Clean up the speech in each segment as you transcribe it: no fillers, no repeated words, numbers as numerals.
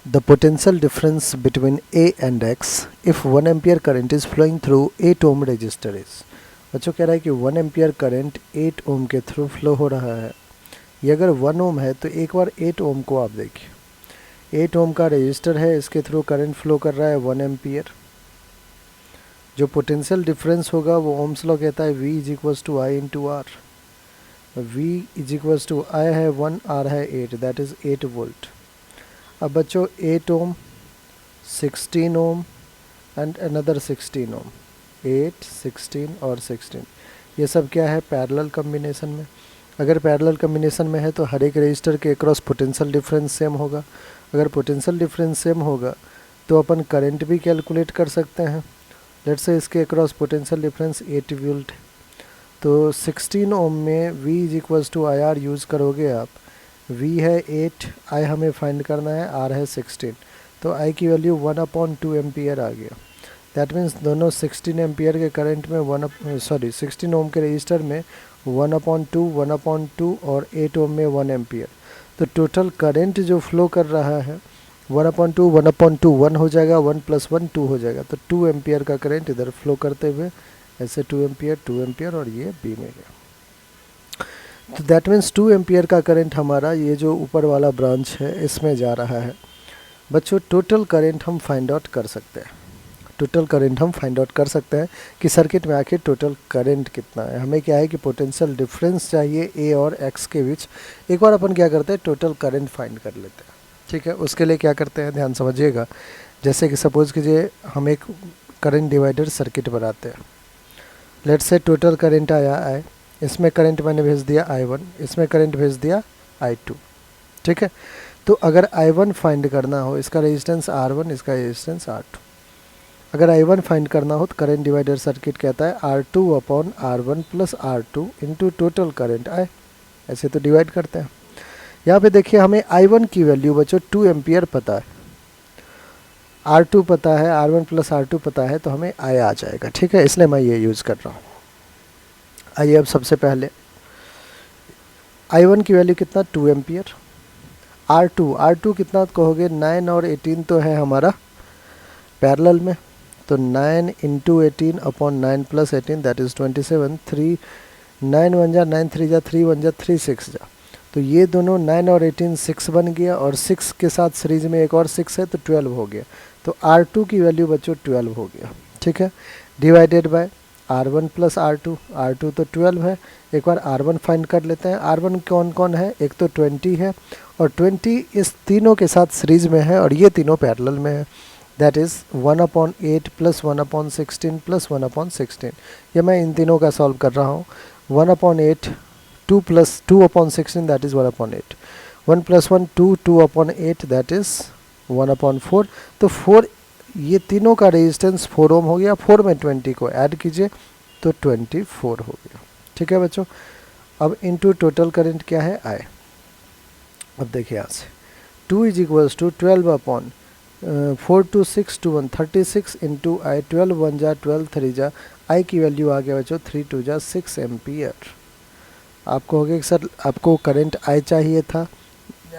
The potential difference between A and X if 1 ampere current is flowing through 8 ohm resistor is। बच्चों कह रहा है कि 1 ampere current 8 ओम के थ्रू फ्लो हो रहा है। ये अगर 1 ओम है तो एक बार 8 ओम को आप देखिए, 8 ओम का रेजिस्टर है, इसके थ्रू करंट फ्लो कर रहा है 1 एम्पियर। जो पोटेंशियल डिफरेंस होगा वो ओम्स लॉ कहता है V is equals to I into R. V is equals to I है 1, आर है 8, दैट इज 8 वोल्ट। अब बच्चों 8 ओम, 16 ओम एंड अनदर 16 ओम, 8, 16 और 16, ये सब क्या है, पैरेलल कॉम्बिनेशन में। अगर पैरेलल कॉम्बिनेशन में है तो हर एक रजिस्टर के अक्रॉस पोटेंशियल डिफरेंस सेम होगा। अगर पोटेंशियल डिफरेंस सेम होगा तो अपन करंट भी कैलकुलेट कर सकते हैं। लेट्स से इसके अक्रॉस पोटेंशियल डिफरेंस 8 वोल्ट है, तो 16 ओम में V is equals to I R use करोगे आप। V है 8, I हमें फाइंड करना है, R है 16, तो I की वैल्यू 1/2 एम्पियर आ गया। दैट मीन्स दोनों 16 एम्पियर के करंट में 16 ओम के रजिस्टर में 1/2 और 8 ओम में 1 एम्पियर। तो टोटल करंट जो फ्लो कर रहा है 1/2 1 हो जाएगा, 1 + 1 2 हो जाएगा, तो 2 एम्पियर का करंट इधर फ्लो करते हुए ऐसे 2 एम्पियर और ये बी में गया। तो दैट मीन्स 2 एम्पियर का करंट हमारा ये जो ऊपर वाला ब्रांच है इसमें जा रहा है। बच्चों टोटल करंट हम फाइंड आउट कर सकते हैं, टोटल करंट हम फाइंड आउट कर सकते हैं कि सर्किट में आखिर टोटल करंट कितना है। हमें क्या है कि पोटेंशियल डिफरेंस चाहिए ए और एक्स के बीच। एक बार अपन क्या करते हैं, टोटल करंट फाइंड कर लेते हैं। ठीक है, उसके लिए क्या करते हैं, ध्यान समझिएगा। जैसे कि सपोज़ कीजिए हम एक करंट डिवाइडर सर्किट बनाते हैं। लेट्स से टोटल करंट आया है, इसमें करंट मैंने भेज दिया I1, इसमें करंट भेज दिया I2। ठीक है, तो अगर I1 फाइंड करना हो, इसका रेजिस्टेंस R1, इसका रेजिस्टेंस R2। अगर I1 फाइंड करना हो तो करंट डिवाइडर सर्किट कहता है R2/R1 + R2 into total current I। ऐसे तो डिवाइड करते हैं। यहाँ पे देखिए हमें I1 की वैल्यू बच्चों 2 एम्पियर पता है, R2 पता है, R1 + R2 पता है, तो हमें I आ जाएगा। ठीक है, इसलिए मैं ये यूज़ कर रहा हूँ। आइए अब सबसे पहले I1 की वैल्यू कितना, 2 एम्पियर। R2 कितना कहोगे, 9 और 18 तो है हमारा पैरेलल में, तो 9 × 18/9 + 18 दैट इज़ 27। 3 9 1 जा 9 3 जा 3 1 जा 3 6 जा, तो ये दोनों 9 और 18 6 बन गया, और 6 के साथ सीरीज में एक और 6 है तो 12 हो गया। तो R2 की वैल्यू बच्चों 12 हो गया। ठीक है, डिवाइडेड बाय R1 + R2 तो 12 है। एक बार R1 फाइंड कर लेते हैं। R1 कौन कौन है, एक तो 20 है, और 20 इस तीनों के साथ सीरीज में है, और ये तीनों पैरेलल में है। That is 1/8 + 1/16 + 1/16। ये मैं इन तीनों का सॉल्व कर रहा हूँ। 1/8 2 + 2/16 दैट इज़ 1/8, 1 + 1 2, 2/8 दैट इज़ 1/4। तो 4, ये तीनों का रेजिस्टेंस 4 ओम हो गया। 4 में 20 को ऐड कीजिए तो 24 हो गया। ठीक है बच्चों, अब इनटू टोटल करंट क्या है, I। अब देखिए यहाँ से 2 is equals to 12/4 2 6 2 1 36 into I। 12 1 जा 12 3 जा, I की वैल्यू आ गया बच्चों 3 2 जा 6 एम्पियर। आपको हो गया कि सर आपको करंट I चाहिए था,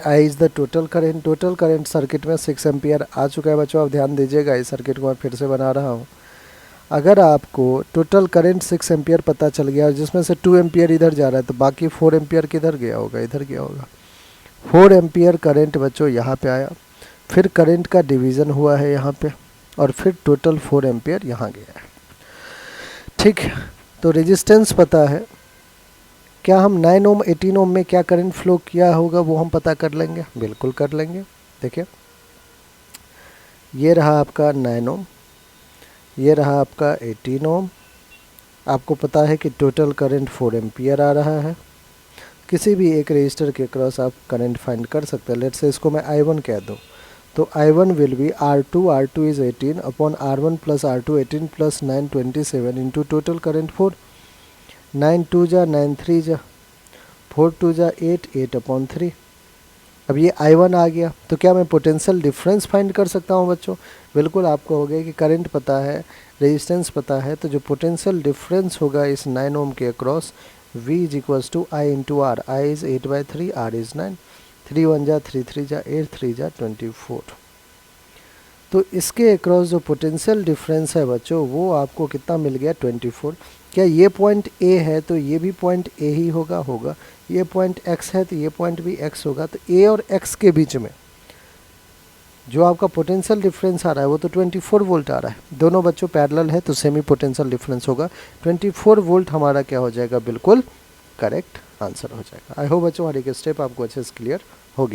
I is the total current. Total current circuit में 6 एम्पियर आ चुका है बच्चों। अब ध्यान दीजिएगा, इस सर्किट को मैं फिर से बना रहा हूँ। अगर आपको टोटल करंट 6 एम्पियर पता चल गया और जिसमें से 2 एम्पियर इधर जा रहा है, तो बाकी 4 एम्पियर किधर गया होगा, इधर गया होगा। 4 एम्पियर करंट बच्चों यहाँ पे आया, फिर करंट का डिवीज़न हुआ है यहाँ पे, और फिर टोटल 4 एम्पियर यहाँ गया है। ठीक है, तो रेजिस्टेंस पता है। क्या हम 9 ओम 18 ओम में क्या करंट फ्लो किया होगा वो हम पता कर लेंगे, बिल्कुल कर लेंगे। देखिए ये रहा आपका 9 ओम, ये रहा आपका 18 ओम। आपको पता है कि टोटल करंट 4 एम्पियर आ रहा है। किसी भी एक रजिस्टर के क्रॉस आप करंट फाइंड कर सकते हैं। लेट्स से इसको मैं I1 कह दूँ, तो I1 will be R2 is 18/R1 + R2 18 + 9 27 into total current 4। 9 2 जा 9 3 जा 4 2 जा 8 8/3। अब ये I1 आ गया, तो क्या मैं पोटेंशियल डिफरेंस फाइंड कर सकता हूँ बच्चों? बिल्कुल, आपको हो गया कि करंट पता है, रेजिस्टेंस पता है, तो जो पोटेंशियल डिफरेंस होगा इस 9 ओम के across, V is equals to I into R। I is 8/3, R is 9। 3 1 जा 3 3 जा 8 3 जा 24। तो इसके अक्रॉस जो पोटेंशियल डिफरेंस है बच्चों वो आपको कितना मिल गया 24। क्या ये पॉइंट ए है तो ये भी पॉइंट ए ही होगा। ये पॉइंट एक्स है तो ये पॉइंट भी एक्स होगा। तो ए और एक्स के बीच में जो आपका पोटेंशियल डिफरेंस आ रहा है वो तो 24 वोल्ट आ रहा है। दोनों बच्चों पैरेलल है तो सेमी पोटेंशियल डिफरेंस होगा 24 वोल्ट। हमारा क्या हो जाएगा, बिल्कुल करेक्ट आंसर हो जाएगा। आई होप बच्चों हर एक स्टेप आपको अच्छे से क्लियर हो गया।